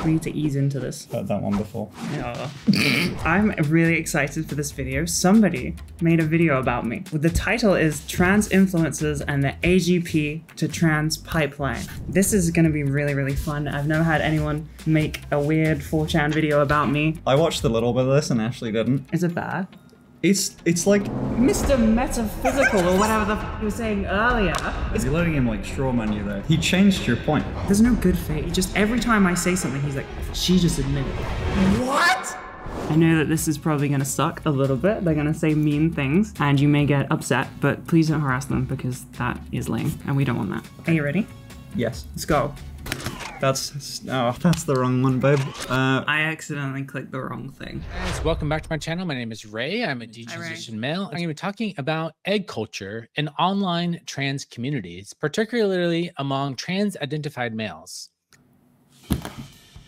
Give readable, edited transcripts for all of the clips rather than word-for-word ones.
We need to ease into this. Heard that one before. Yeah. I'm really excited for this video. Somebody made a video about me. The title is Trans Influencers and the AGP to Trans Pipeline. This is going to be really, really fun. I've never had anyone make a weird 4chan video about me. I watched a little bit of this and Ashley didn't. Is it bad? It's like Mr. Metaphysical or whatever the f you were saying earlier. you're letting him like strawman you there. He changed your point. There's no good faith. He just every time I say something, he's like, she just admitted it. What? I know that this is probably gonna suck a little bit. They're gonna say mean things and you may get upset, but please don't harass them because that is lame and we don't want that. Are you ready? Yes. Let's go. That's the wrong one, babe. I accidentally clicked the wrong thing. Guys, welcome back to my channel. My name is Ray. I'm a detransition male. I'm going to be talking about egg culture in online trans communities, particularly among trans-identified males.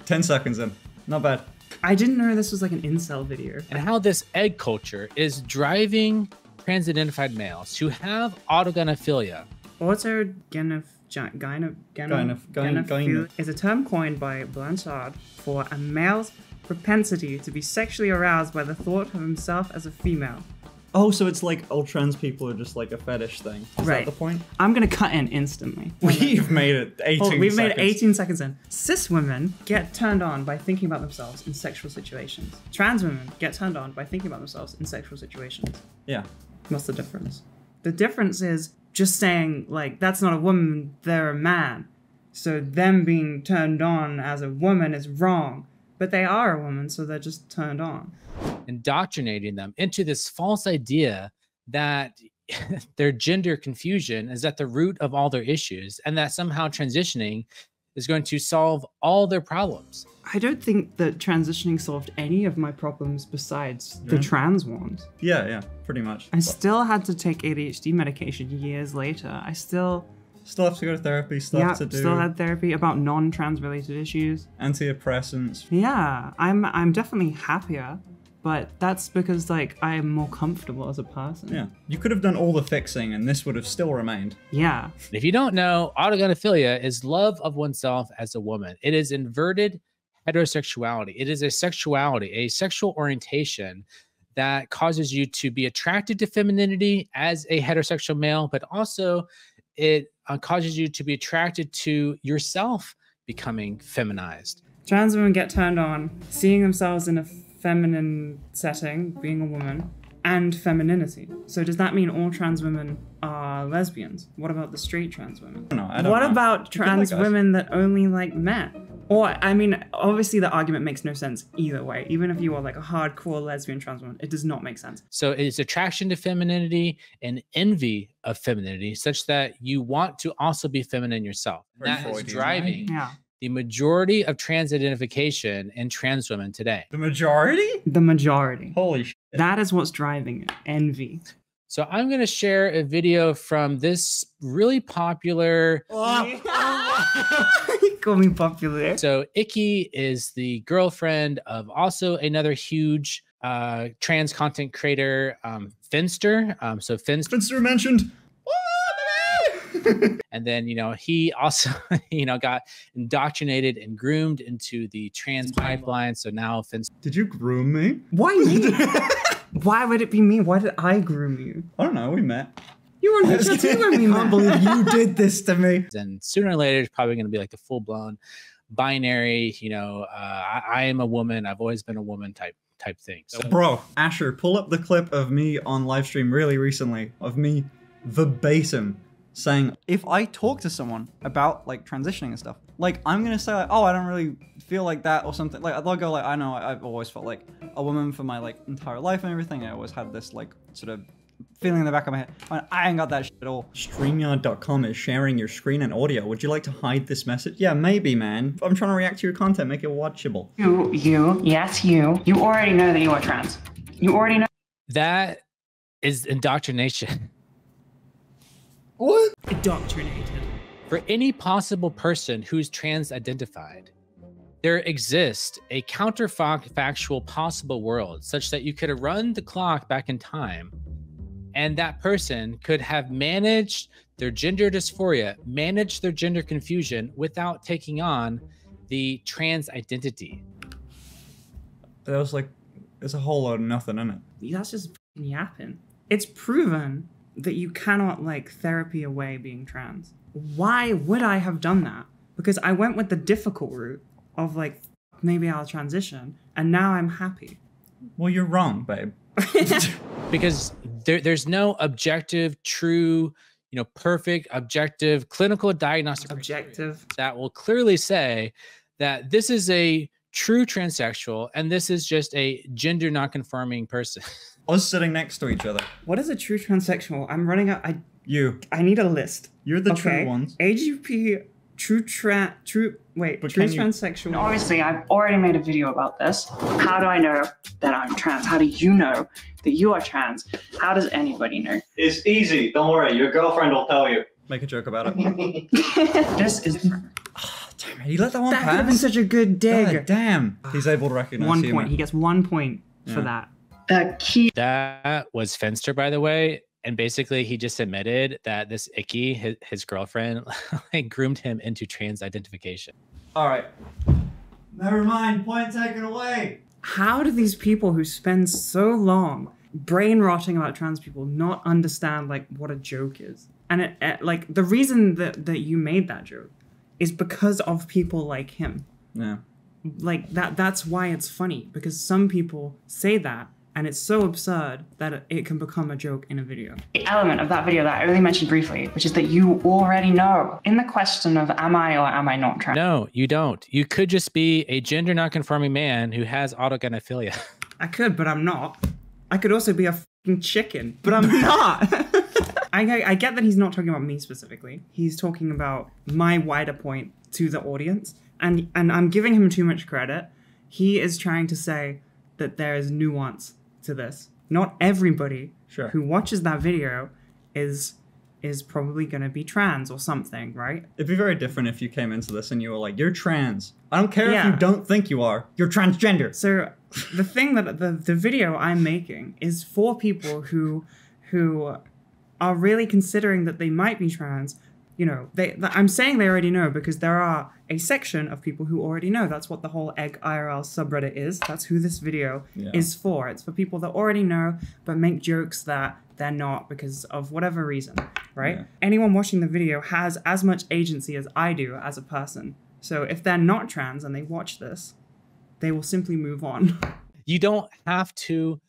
10 seconds in. Not bad. I didn't know this was like an incel video. And how this egg culture is driving trans-identified males who have autogynephilia. Autogynephilia is a term coined by Blanchard for a male's propensity to be sexually aroused by the thought of himself as a female. Oh, so it's like all trans people are just like a fetish thing. Is that the point? I'm gonna cut in instantly. We've made it 18 seconds. We've made it 18 seconds in. Cis women get turned on by thinking about themselves in sexual situations. Trans women get turned on by thinking about themselves in sexual situations. Yeah. What's the difference? The difference is just saying, like, that's not a woman, they're a man. So them being turned on as a woman is wrong. But they are a woman, so they're just turned on. Indoctrinating them into this false idea that their gender confusion is at the root of all their issues and that somehow transitioning is going to solve all their problems. I don't think that transitioning solved any of my problems besides the trans ones. Yeah, pretty much. I still had to take ADHD medication years later. I still have to go to therapy, still had therapy about non-trans related issues. Antidepressants. Yeah, I'm definitely happier, but that's because like I am more comfortable as a person. Yeah, you could have done all the fixing and this would have still remained. Yeah. If you don't know, autogynephilia is love of oneself as a woman. It is inverted heterosexuality. It is a sexuality, a sexual orientation that causes you to be attracted to femininity as a heterosexual male, but also it causes you to be attracted to yourself becoming feminized. Trans women get turned on, seeing themselves in a feminine setting, being a woman, and femininity. So does that mean all trans women are lesbians? What about the straight trans women? I don't know. What about trans women that only like men? Or, I mean, obviously the argument makes no sense either way. Even if you are like a hardcore lesbian trans woman, it does not make sense. So it's attraction to femininity and envy of femininity such that you want to also be feminine yourself. That is driving the majority of trans identification in trans women today. The majority? The majority. Holy shit. That is what's driving it. Envy. So I'm going to share a video from this really popular... Call me popular. So Icky is the girlfriend of also another huge trans content creator, Finster. So Finster mentioned. And then, you know, he also, you know, got indoctrinated and groomed into the trans pipeline. So now Finster. Did you groom me? Why me? Why would it be me? Why did I groom you? I don't know. We met. You were on HRT when we met. I can't believe you did this to me. And sooner or later, it's probably going to be like the full-blown binary, you know, I am a woman. I've always been a woman type thing. So, bro, Asher, pull up the clip of me on live stream really recently of me verbatim saying, if I talk to someone about like transitioning and stuff, like I'm going to say like, oh, I don't really feel like that or something. Like they'll go like, I know I've always felt like a woman for my like entire life and everything. I always had this like sort of feeling in the back of my head. I ain't got that shit at all. StreamYard.com is sharing your screen and audio. Would you like to hide this message? Yeah, maybe, man. I'm trying to react to your content, make it watchable. Yes, you. You already know that you are trans. You already know. That is indoctrination. What? Indoctrinated. For any possible person who's trans identified, there exists a counterfactual possible world such that you could run the clock back in time and that person could have managed their gender dysphoria, managed their gender confusion without taking on the trans identity. There was like, there's a whole lot of nothing in it. That's just f***ing yapping. It's proven that you cannot like therapy away being trans. Why would I have done that? Because I went with the difficult route of like, maybe I'll transition, and now I'm happy. Well, you're wrong, babe. Because there's no objective, true, perfect, objective, clinical diagnostic Objective. that will clearly say that this is a true transsexual and this is just a gender non-conforming person. Us sitting next to each other. What is a true transsexual? I'm running out. I need a list. You're the true ones. AGP, true transsexual. And obviously, I've already made a video about this. How do I know that I'm trans? How do you know that you are trans? How does anybody know? It's easy. Don't worry. Your girlfriend will tell you. Make a joke about it. This is. Oh, damn it. He let that one That could have been pass. such a good dig. God damn. He's able to recognize 1 humor. point. He gets 1 point for that. The key. That was Finster, by the way. And basically, he just admitted that this Icky, his girlfriend, like, groomed him into trans identification. All right. Never mind. Point taken away. How do these people who spend so long brain rotting about trans people not understand like what a joke is? And like the reason that you made that joke is because of people like him. Yeah. Like that's why it's funny, because some people say that and it's so absurd that it can become a joke in a video. The element of that video that I only mentioned briefly, which is that you already know. In the question of am I or am I not trans? No, you don't. You could just be a gender non-conforming man who has autogynephilia. I could, but I'm not. I could also be a fucking chicken, but I'm not. I get that he's not talking about me specifically. He's talking about my wider point to the audience, and I'm giving him too much credit. He is trying to say that there is nuance to this. Not everybody who watches that video is probably going to be trans or something, right? It'd be very different if you came into this and you were like, you're trans. I don't care if you don't think you are. You're transgender. So the thing that the video I'm making is for people who are really considering that they might be trans. You know, I'm saying they already know because there are a section of people who already know. That's what the whole Egg IRL subreddit is. That's who this video is for. It's for people that already know but make jokes that they're not because of whatever reason, right? Yeah. Anyone watching the video has as much agency as I do as a person. So if they're not trans and they watch this, they will simply move on. You don't have to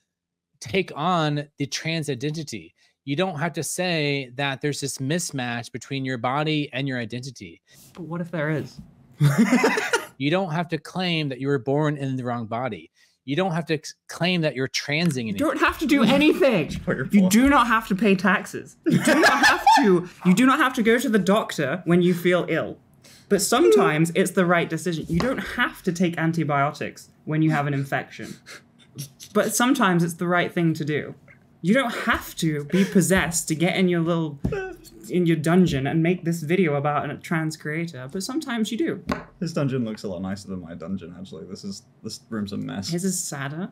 take on the trans identity. You don't have to say that there's this mismatch between your body and your identity. But what if there is? You don't have to claim that you were born in the wrong body. You don't have to claim that you're transing anything. You don't have to do anything. You do not have to pay taxes. You do not have to. You do not have to go to the doctor when you feel ill. But sometimes it's the right decision. You don't have to take antibiotics when you have an infection. But sometimes it's the right thing to do. You don't have to be possessed to get in your dungeon and make this video about a trans creator, but sometimes you do. This dungeon looks a lot nicer than my dungeon, actually. This room's a mess. His is sadder.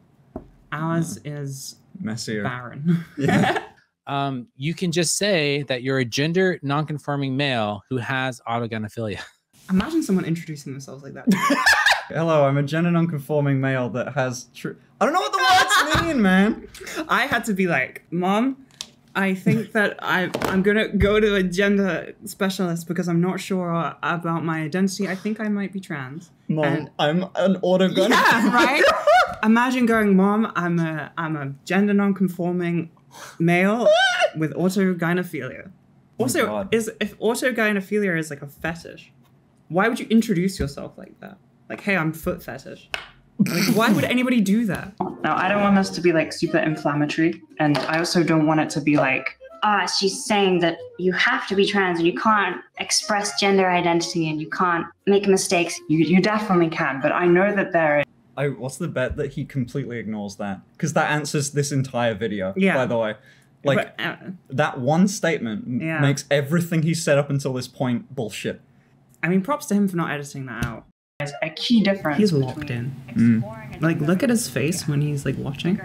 Ours is messier. Barren. Yeah. You can just say that you're a gender non-conforming male who has autogynephilia. Imagine someone introducing themselves like that. Hello, I'm a gender non-conforming male that has I don't know what the words mean, man. I had to be like, Mom, I think that I'm gonna go to a gender specialist because I'm not sure about my identity. I think I might be trans. Mom, I'm an autogyne. Yeah, right? Imagine going, Mom, I'm a gender non-conforming male with autogynephilia. Also, if autogynephilia is like a fetish, why would you introduce yourself like that? Like, hey, I'm foot fetish. Like, why would anybody do that? Now, I don't want this to be like super inflammatory, and I also don't want it to be like, she's saying that you have to be trans and you can't express gender identity and you can't make mistakes. You definitely can, but I know that there is. What's the bet that he completely ignores that? Because that answers this entire video, by the way. Like, that one statement makes everything he said up until this point bullshit. I mean, props to him for not editing that out. There's a key difference. He's locked in. Like, look at his face when he's like watching.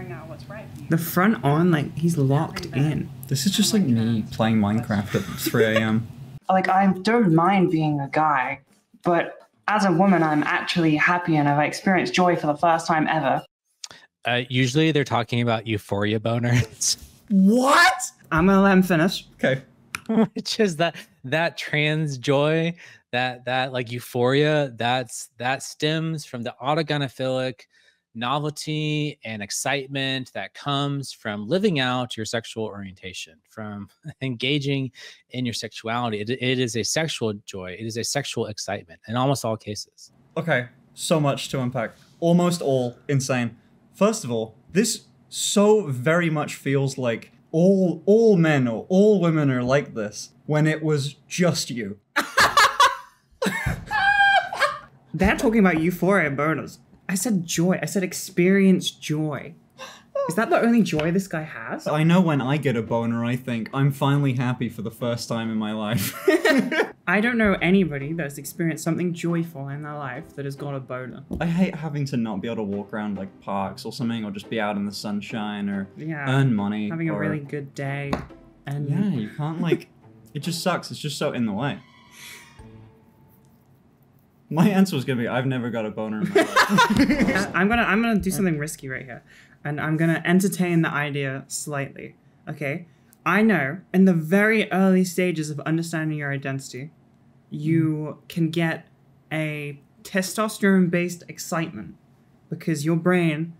The front on, like, he's locked in. This is just like me playing Minecraft at 3 a.m. Like, I don't mind being a guy, but as a woman, I'm actually happy and I've experienced joy for the first time ever. Usually they're talking about euphoria boners, What? I'm gonna let him finish. Okay. which is that trans joy, that like euphoria, that stems from the autogynephilic novelty and excitement that comes from living out your sexual orientation, from engaging in your sexuality. It is a sexual joy. It is a sexual excitement in almost all cases. Okay. So much to unpack. Almost all insane. First of all, this so very much feels like all men or all women are like this when it was just you. They're talking about euphoria boners. I said joy. I said experience joy. Is that the only joy this guy has? I know when I get a boner, I think I'm finally happy for the first time in my life. I don't know anybody that's experienced something joyful in their life that has got a boner. I hate having to not be able to walk around like parks or something, or just be out in the sunshine, or Yeah. earn money. Having a or- really good day. And Yeah, you can't like. It just sucks. It's just so in the way. My answer was gonna be, I've never got a boner in my life. I'm gonna do something risky right here, and I'm gonna entertain the idea slightly. Okay, I know in the very early stages of understanding your identity, you can get a testosterone-based excitement because your brain,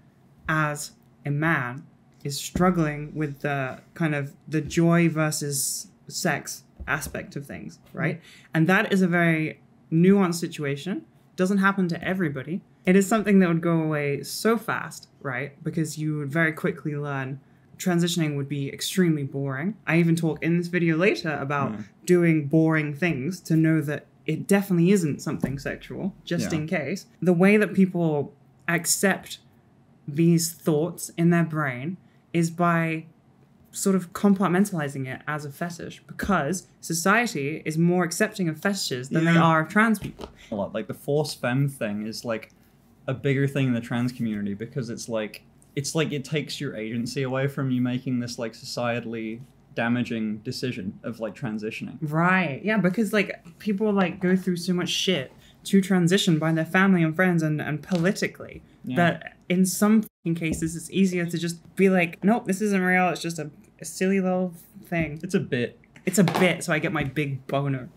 as a man, is struggling with the kind of the joy versus sex aspect of things, right? And that is a very nuanced situation. Doesn't happen to everybody. It is something that would go away so fast, right? Because you would very quickly learn transitioning would be extremely boring. I even talk in this video later about doing boring things to know that it definitely isn't something sexual, just in case. The way that people accept these thoughts in their brain is by sort of compartmentalizing it as a fetish, because society is more accepting of fetishes than they Yeah. are of trans people. A lot. Like the force femme thing is like a bigger thing in the trans community, because it's like it takes your agency away from you making this like societally damaging decision of like transitioning. Right. Yeah, because like people like go through so much shit to transition by their family and friends and politically that in some fucking cases it's easier to just be like, nope, this isn't real, it's just a silly little thing. It's a bit. It's a bit so I get my big boner.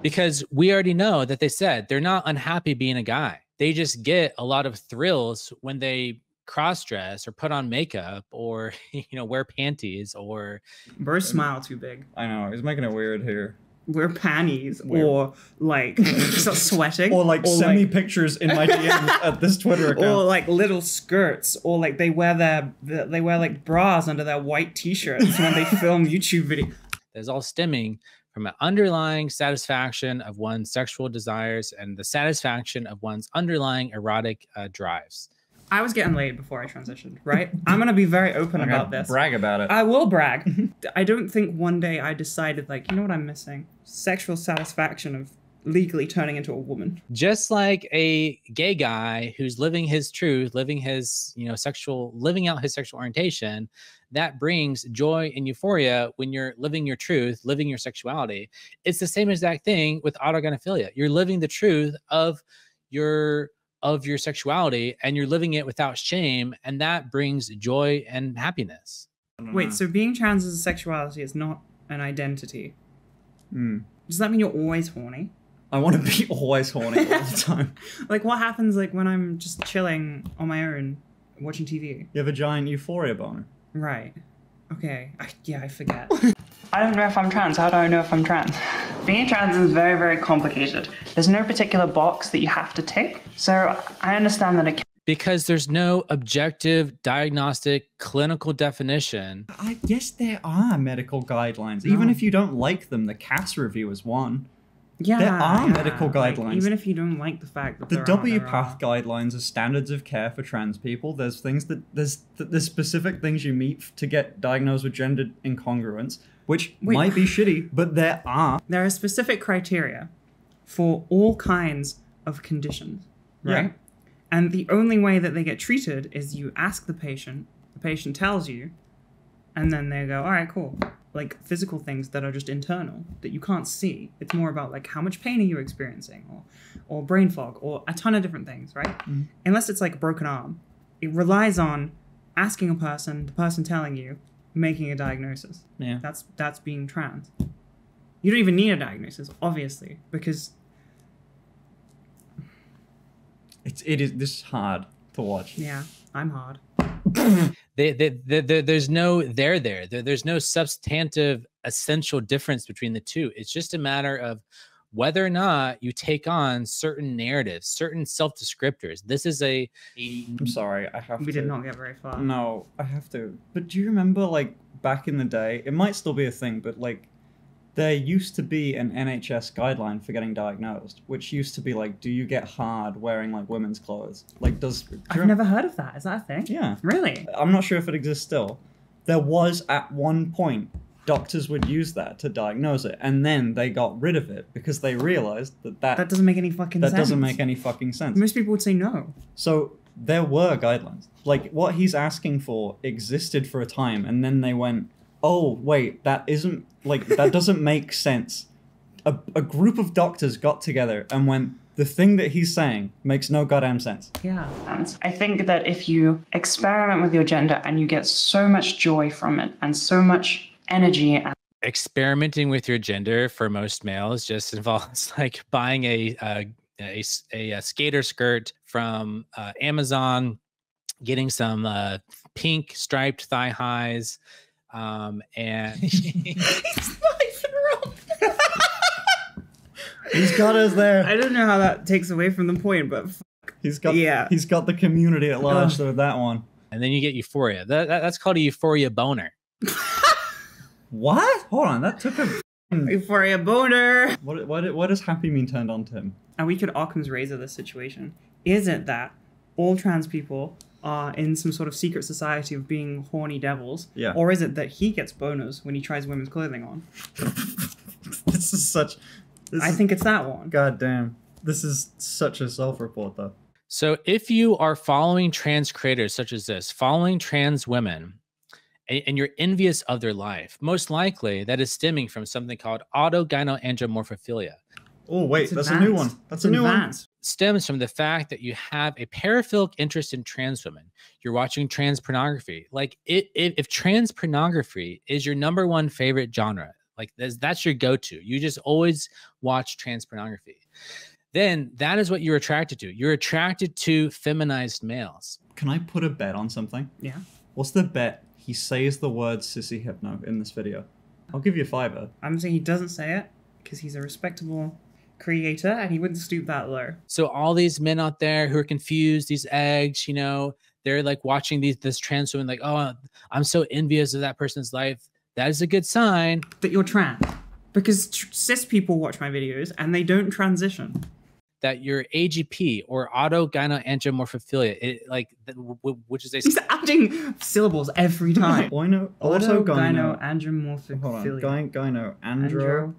Because we already know that they said they're not unhappy being a guy. They just get a lot of thrills when they cross-dress or put on makeup or, wear panties or... Bro's smile too big. I know, he's making it weird here. Wear panties or like start sweating. Or like send me like, pictures in my DMs at this Twitter account. or like little skirts, or like they wear like bras under their white t-shirts when they film YouTube videos. It's all stemming from an underlying satisfaction of one's sexual desires and the satisfaction of one's underlying erotic drives. I was getting laid before I transitioned, right? I'm gonna be very open I'm about gonna this. brag about it. I will brag. I don't think one day I decided, like, you know what I'm missing? Sexual satisfaction of legally turning into a woman. Just like a gay guy who's living his truth, living his, living out his sexual orientation, that brings joy and euphoria when you're living your truth, living your sexuality. It's the same exact thing with autogynephilia. You're living the truth of your sexuality and you're living it without shame, and that brings joy and happiness. Wait, so being trans as a sexuality is not an identity? Does that mean you're always horny? I want to be always horny all the time. Like, what happens like when I'm just chilling on my own watching TV? You have a giant euphoria boner. Right. Okay. I forget. I don't know if I'm trans. How do I know if I'm trans? Being trans is very, very complicated. There's no particular box that you have to tick. So I understand that it can. Because there's no objective, diagnostic, clinical definition. Yes, there are medical guidelines. Even if you don't like them, the CAS review is one. Yeah, There are medical like, guidelines. even if you don't like the fact that The there are, there WPATH are. guidelines are standards of care for trans people. There's things there's specific things you meet to get diagnosed with gender incongruence, which Wait. might be shitty, but there are. There are specific criteria for all kinds of conditions, right? Yeah. And the only way that they get treated is you ask the patient tells you, and then they go, all right, cool. like physical things that are just internal that you can't see. It's more about like how much pain are you experiencing, or brain fog, or a ton of different things, right? Unless it's like a broken arm, it relies on asking a person, the person telling you, making a diagnosis. Yeah. That's being trans. You don't even need a diagnosis, obviously, because This is hard to watch. yeah, I'm hard. There's no there's no substantive essential difference between the two. It's just a matter of whether or not you take on certain narratives, certain self-descriptors. This is I'm sorry, I have to. We did not get very far. No, I have to. But do you remember, like, back in the day, it might still be a thing, but, like, there used to be an NHS guideline for getting diagnosed, which used to be, like, do you get hard wearing, like, women's clothes? Like, I've never heard of that. Is that a thing? Yeah. Really? I'm not sure if it exists still. There was, at one point, doctors would use that to diagnose it, and then they got rid of it because they realized That doesn't make any fucking sense. that doesn't make any fucking sense. Most people would say no. So there were guidelines. Like, what he's asking for existed for a time, and then they went, oh, wait, that isn't, like, that doesn't make sense. A group of doctors got together and went, the thing that he's saying makes no goddamn sense. Yeah. And I think that if you experiment with your gender and you get so much joy from it and so much energy and experimenting with your gender for most males just involves like buying a skater skirt from Amazon, getting some pink striped thigh highs, and It's not even wrong. He's got us there. I don't know how that takes away from the point, but He's got the community at large with that one. and then you get euphoria. That's called a euphoria boner. What? Hold on, that took a... euphoria boner. What does happy mean turned on to him? And we could Occam's razor this situation. Is it that all trans people are in some sort of secret society of being horny devils? Yeah. Or is it that he gets boners when he tries women's clothing on? This is such... I think it's that one. God damn. This is such a self-report, though. So if you are following trans creators such as this, following trans women, and you're envious of their life, most likely that is stemming from something called autogynoandromorphophilia. Oh, wait, It's that's a new one. advanced. That's It's a new one. advanced. Stems from the fact that you have a paraphilic interest in trans women. You're watching trans pornography. Like if trans pornography is your number one favorite genre, like that's your go-to, you just always watch trans pornography, then that is what you're attracted to. You're attracted to feminized males. Can I put a bet on something? Yeah. What's the bet he says the word sissy hypno in this video? I'll give you a $5. I'm saying he doesn't say it because he's a respectable creator and he wouldn't stoop that low. So all these men out there who are confused, these eggs, they're like watching this trans woman like, oh, I'm so envious of that person's life. That is a good sign That you're trans. Because cis people watch my videos and they don't transition. that your AGP or autogynoandromorphophilia, which is a He's adding syllables every time. Gyno, also gyno. Andromorphic. Hold on. Gyno. Andro.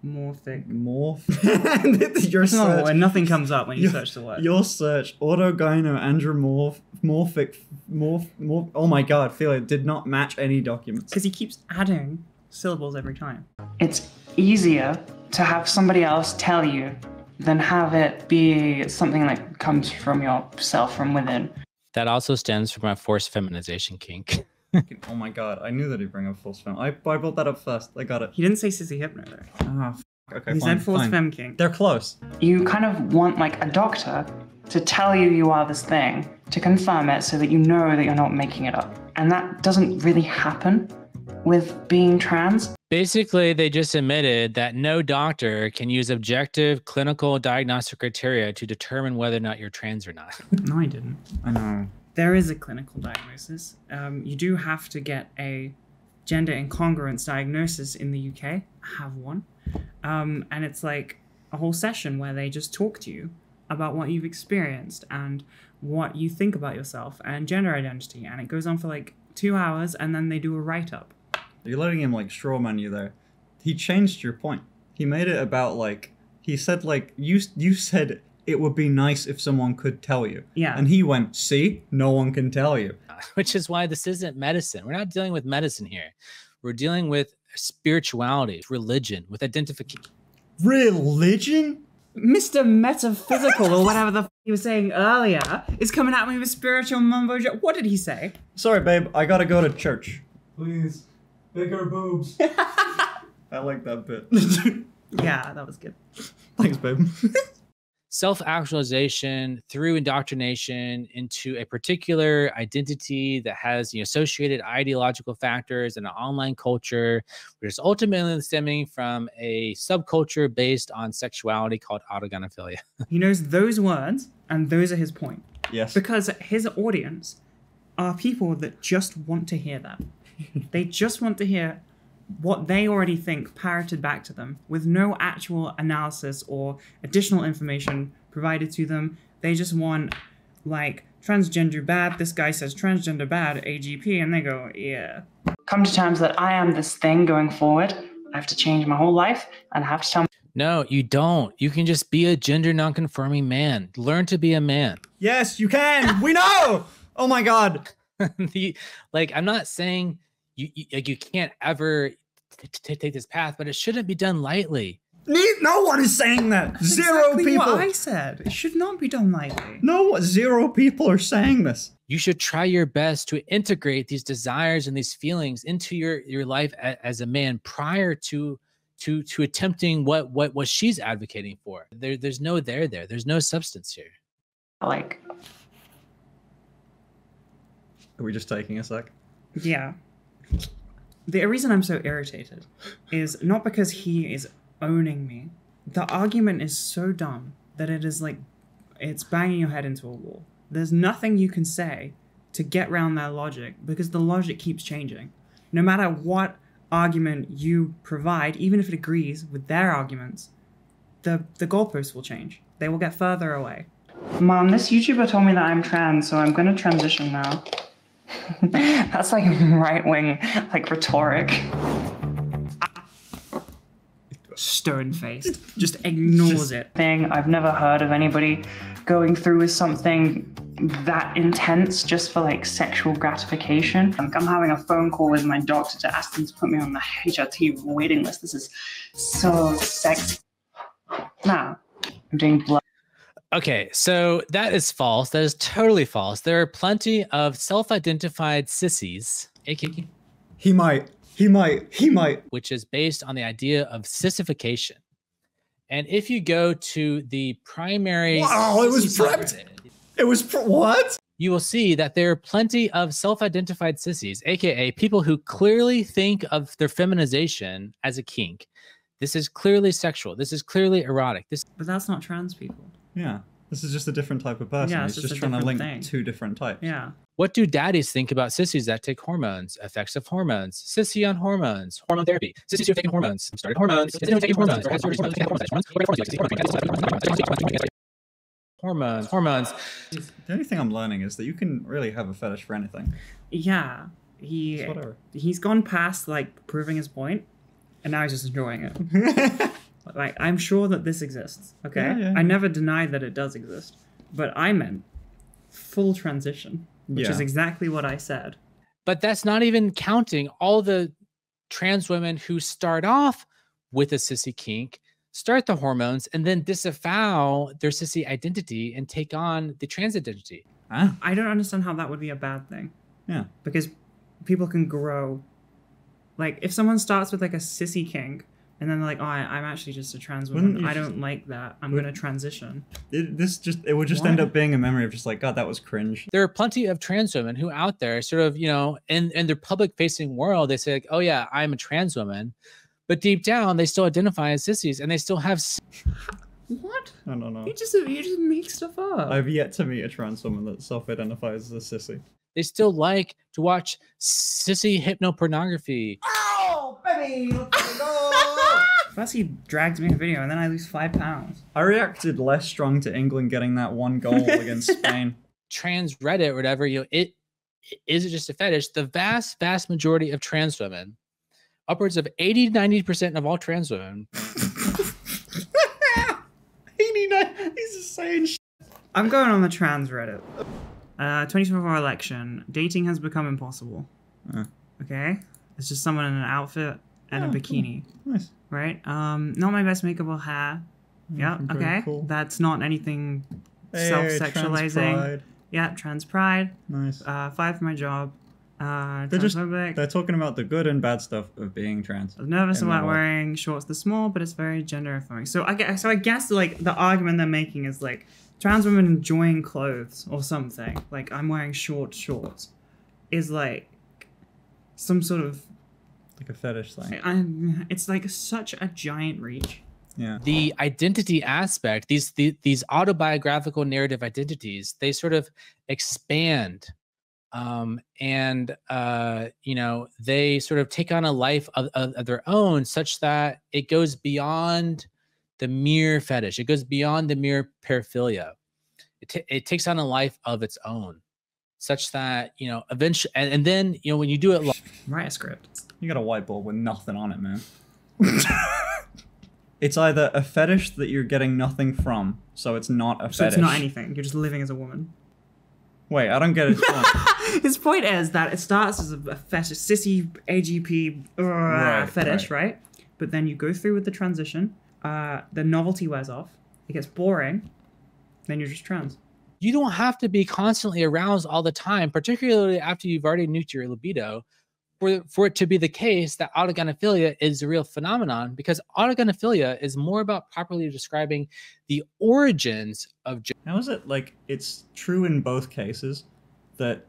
Andromorphic. Morph. Your It's not a search. word. Nothing comes up when you search the word. Your search. Autogyno andromorphic. Morph. Oh my god. Feel it did not match any documents. Because he keeps adding syllables every time. it's easier to have somebody else tell you than have it be something that comes from yourself from within. that also stems from a forced feminization kink. Oh my god. I knew that he'd bring up false fem. I brought that up first. I got it. He didn't say sissy hypno though. Ah, okay, He fine. said false fine. fem king. They're close. You kind of want like a doctor to tell you you are this thing, to confirm it so that you know that you're not making it up. And that doesn't really happen with being trans. Basically, they just admitted that no doctor can use objective clinical diagnostic criteria to determine whether or not you're trans or not. No, I didn't. I know. There is a clinical diagnosis. You do have to get a gender incongruence diagnosis in the UK. I have one. And it's like a whole session where they just talk to you about what you've experienced and what you think about yourself and gender identity. And it goes on for like 2 hours and then they do a write-up. You're letting him like strawman you there. He changed your point. He made it about like he said like you said it would be nice if someone could tell you. Yeah. And he went, see, no one can tell you. Which is why this isn't medicine. We're not dealing with medicine here. We're dealing with spirituality, religion, with identification. Religion? Mr. Metaphysical, or whatever the he was saying earlier, is coming at me with spiritual mumbo jumbo. What did he say? Sorry, babe. I gotta go to church. Please, bigger boobs. I like that bit. Yeah, that was good. Thanks, babe. Self-actualization through indoctrination into a particular identity that has associated ideological factors and an online culture, which is ultimately stemming from a subculture based on sexuality called autogynephilia. He knows those words, and those are his point. Yes. Because his audience are people that just want to hear that. They just want to hear what they already think parroted back to them with no actual analysis or additional information provided to them. They just want, like, transgender bad, this guy says transgender bad, AGP, and they go, yeah. Come to terms that I am this thing going forward. I have to change my whole life, and I have to tell No, you don't. You can just be a gender non-conforming man. Learn to be a man. Yes, you can. We know. Oh my God. I'm not saying you can't ever take this path, but it shouldn't be done lightly. No one is saying that. Zero Exactly people. what I said. It should not be done lightly. No, 0 people are saying this. You should try your best to integrate these desires and these feelings into your life as a man prior to attempting what she's advocating for. There's no there. There's no substance here. like Are we just taking a sec? Yeah. The reason I'm so irritated is not because he is owning me. The argument is so dumb that it is like, it's banging your head into a wall. There's nothing you can say to get around their logic because the logic keeps changing. No matter what argument you provide, even if it agrees with their arguments, the goalposts will change. They will get further away. Mom, this YouTuber told me that I'm trans, so I'm gonna transition now. That's like right-wing, like rhetoric. Stone-faced. Just ignores it. I've never heard of anybody going through with something that intense just for like sexual gratification. Like, I'm having a phone call with my doctor to ask them to put me on the HRT waiting list. This is so sexy. Nah, I'm doing blood. Okay, so that is false. That is totally false. There are plenty of self-identified sissies, aka He might. which is based on the idea of sissification. And if you go to the primary Wow, it was sissy prepped. subreddit, It was what? you will see that there are plenty of self-identified sissies, aka people who clearly think of their feminization as a kink. This is clearly sexual. This is clearly erotic. But that's not trans people. Yeah. This is just a different type of person. Yeah, He's it's just just a trying to link different thing. 2 different types. Yeah. What do daddies think about sissies that take hormones? Effects of hormones. Sissy on hormones. Hormone therapy. Sissies who have taken hormones. Started hormones. Sissies who have taken hormones. Hormones. The only thing I'm learning is that you can really have a fetish for anything. Yeah. It's whatever. He's gone past like proving his point, and now he's just enjoying it. Like, I'm sure that this exists, okay? Yeah. I never denied that it does exist, but I meant full transition, which is exactly what I said. But that's not even counting all the trans women who start off with a sissy kink, start the hormones, and then disavow their sissy identity and take on the trans identity. Huh? I don't understand how that would be a bad thing. Yeah. Because people can grow. Like, if someone starts with like a sissy kink, and then they're like, oh, I'm actually just a trans woman. I don't like that. I'm going to transition. It would just end up being a memory of just like, God, that was cringe. There are plenty of trans women who out there sort of, in their public facing world, they say like, oh yeah, I'm a trans woman. But deep down, they still identify as sissies and they still have... What? I don't know. You just make stuff up. I've yet to meet a trans woman that self-identifies as a sissy. They still like to watch sissy hypnopornography. Oh, baby! First he drags me in a video and then I lose 5 pounds. I reacted less strong to England getting that 1 goal against Spain. Trans Reddit or whatever, it is just a fetish. The vast majority of trans women, upwards of 80-90% of all trans women. 89, he's just saying shit. I'm going on the trans Reddit. 2024 election. Dating has become impossible. Okay? It's just someone in an outfit and a Oh, cool. bikini, Nice. right? Not my best makeable hair. Yeah, very okay. cool. That's not anything Hey, self-sexualizing. trans pride. Yeah, trans pride. Nice. 5 for my job. They're Transphobic. they're talking about the good and bad stuff of being trans. I was nervous in about my life. wearing shorts this small, but it's very gender affirming. So I guess like the argument they're making is like trans women enjoying clothes or something. Like I'm wearing short shorts is like some sort of Like a fetish thing. it's like such a giant reach. Yeah. The identity aspect, these autobiographical narrative identities, they sort of expand, and you know, they sort of take on a life of their own, such that it goes beyond the mere fetish. It goes beyond the mere paraphilia. It takes on a life of its own, such that, you know, eventually, and then, you know, when you do it, Write a script. You got a whiteboard with nothing on it, man. It's either a fetish that you're getting nothing from, so it's not a So fetish. it's not anything. You're just living as a woman. Wait, I don't get his point. His point is that it starts as a fetish, sissy AGP fetish, right? But then you go through with the transition. The novelty wears off. It gets boring. Then you're just trans. you don't have to be constantly aroused all the time, particularly after you've already nuked your libido, for it to be the case that autogynephilia is a real phenomenon, because autogynephilia is more about properly describing the origins of How is it like it's true in both cases that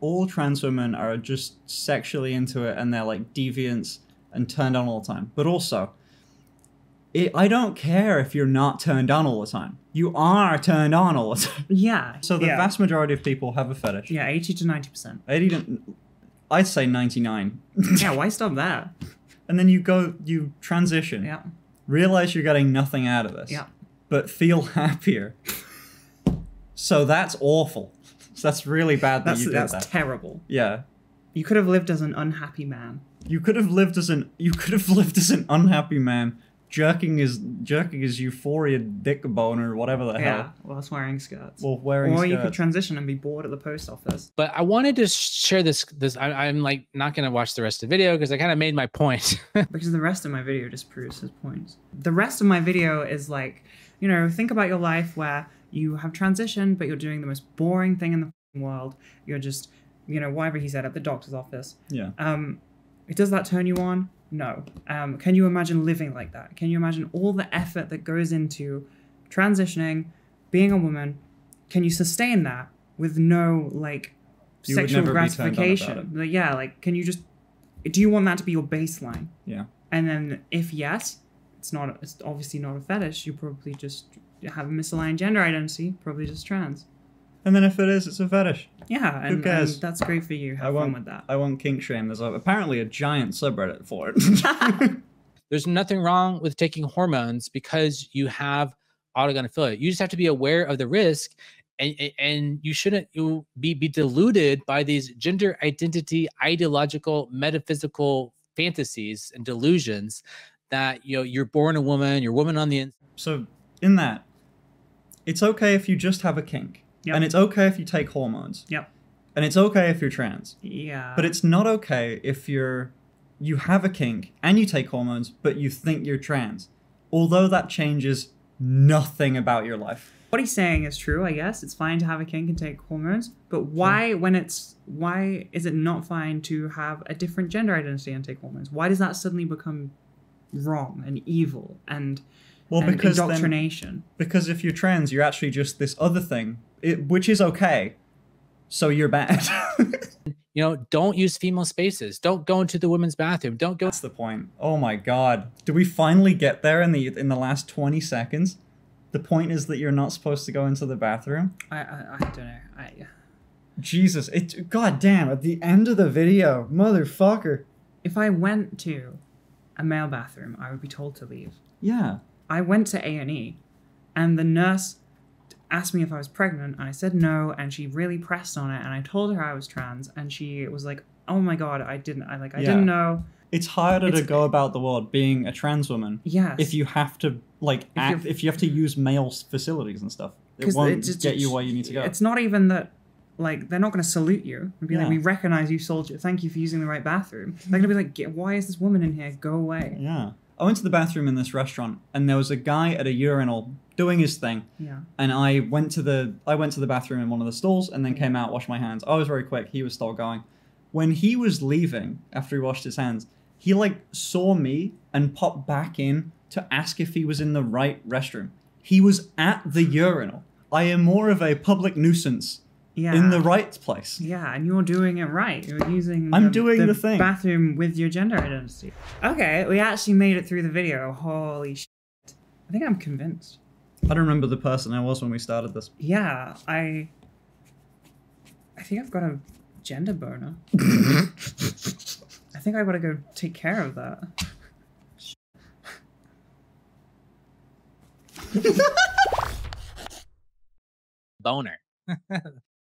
all trans women are just sexually into it and they're like deviants and turned on all the time, but also I don't care if you're not turned on all the time. You are turned on all the time. Yeah. So the vast majority of people have a fetish. Yeah, 80 to 90%. 80 to, I'd say 99. Yeah, why stop there? And then you transition. Yeah. Realize you're getting nothing out of this. Yeah. But feel happier. So that's awful. So that's really bad that you did that. That's terrible. Yeah. You could have lived as an unhappy man. You could have lived as an unhappy man, jerking his euphoria dick bone or whatever the Yeah, hell. whilst wearing skirts. Well, wearing Or skirts. you could transition and be bored at the post office. But I wanted to share this. I'm like not going to watch the rest of the video because I kind of made my point. Because the rest of my video just proves his points. The rest of my video is like, you know, think about your life where you have transitioned, but you're doing the most boring thing in the f***ing world. You're just, you know, whatever he said, at the doctor's office. Yeah. Does that turn you on? No. Can you imagine living like that? Can you imagine all the effort that goes into transitioning, being a woman? Can you sustain that with no, like, You would sexual never be turned on about gratification? Like, yeah, like, can you just... Do you want that to be your baseline? Yeah. And then if yes, it's obviously not a fetish. You probably just have a misaligned gender identity, probably just trans. And then if it is, it's a fetish. Yeah, and, cares? and that's great for you. Have fun with that. I won't kink shame. There's apparently a giant subreddit for it. There's nothing wrong with taking hormones because you have autogynephilia. You just have to be aware of the risk, and you shouldn't be deluded by these gender identity, ideological, metaphysical fantasies and delusions that, you know, you're born a woman, you're a woman on the inside. So in that, it's okay if you just have a kink. Yep. And it's okay if you take hormones. Yep. And it's okay if you're trans. Yeah. But it's not okay if you have a kink and you take hormones, but you think you're trans. Although that changes nothing about your life. What he's saying is true, I guess. It's fine to have a kink and take hormones, but why is it not fine to have a different gender identity and take hormones? Why does that suddenly become wrong and evil and Because indoctrination? Because if you're trans, you're actually just this other thing, which is okay. So you're bad. You know, don't use female spaces. Don't go into the women's bathroom. Don't go. That's the point. Oh my god. Do we finally get there in the last 20 seconds? The point is that you're not supposed to go into the bathroom? I don't know. Jesus, god damn, at the end of the video, motherfucker. If I went to a male bathroom, I would be told to leave. Yeah. I went to A&E, and the nurse asked me if I was pregnant, and I said no, and she really pressed on it, and I told her I was trans, and she was like, "Oh my god, I didn't know." It's harder to go about the world being a trans woman. Yes. If you have to if you have to use male facilities and stuff. It 'Cause won't get you where you need to go. It's not even that like, they're not going to salute you and be like, Yeah. we recognize you, soldier. Thank you for using the right bathroom. They're going to be like, why is this woman in here? Go away. Yeah. I went to the bathroom in this restaurant, and there was a guy at a urinal doing his thing. Yeah. And I went to the bathroom in one of the stalls, and then came out, washed my hands. I was very quick. He was still going. When he was leaving after he washed his hands, he like saw me and popped back in to ask if he was in the right restroom. He was at the urinal. I am more of a public nuisance Yeah. in the right place. Yeah, and you're doing it right. You're using I'm doing the thing. bathroom with your gender identity. Okay, we actually made it through the video. Holy shit. I think I'm convinced. I don't remember the person I was when we started this. Yeah, I think I've got a gender boner. I think I gotta go take care of that. Boner.